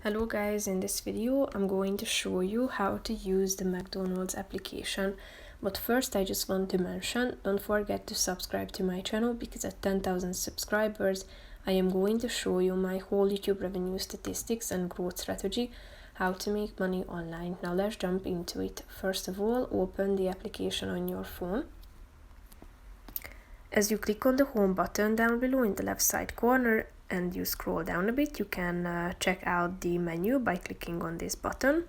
Hello guys, in this video I'm going to show you how to use the McDonald's application. But first I just want to mention, don't forget to subscribe to my channel because at 10,000 subscribers I am going to show you my whole YouTube revenue statistics and growth strategy, how to make money online. Now let's jump into it. First of all, open the application on your phone. As you click on the home button down below in the left side corner and you scroll down a bit, you can check out the menu by clicking on this button.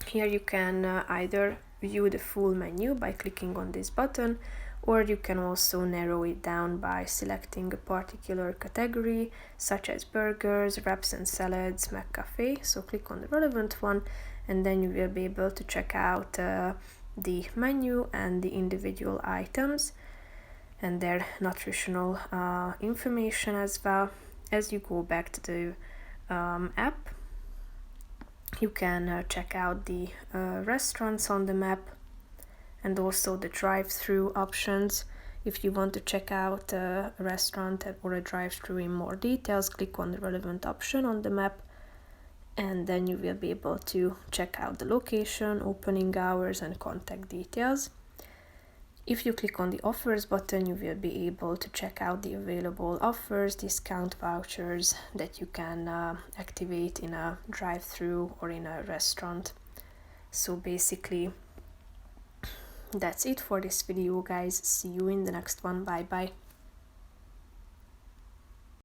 Here you can either view the full menu by clicking on this button, or you can also narrow it down by selecting a particular category such as burgers, wraps and salads, McCafe. So click on the relevant one and then you will be able to check out the menu and the individual items and their nutritional information as well. As you go back to the app, you can check out the restaurants on the map and also the drive-through options. If you want to check out a restaurant or a drive-through in more details, click on the relevant option on the map and then you will be able to check out the location, opening hours and contact details. If you click on the offers button, you will be able to check out the available offers, discount vouchers that you can activate in a drive-through or in a restaurant. So basically, that's it for this video, guys. See you in the next one. Bye bye.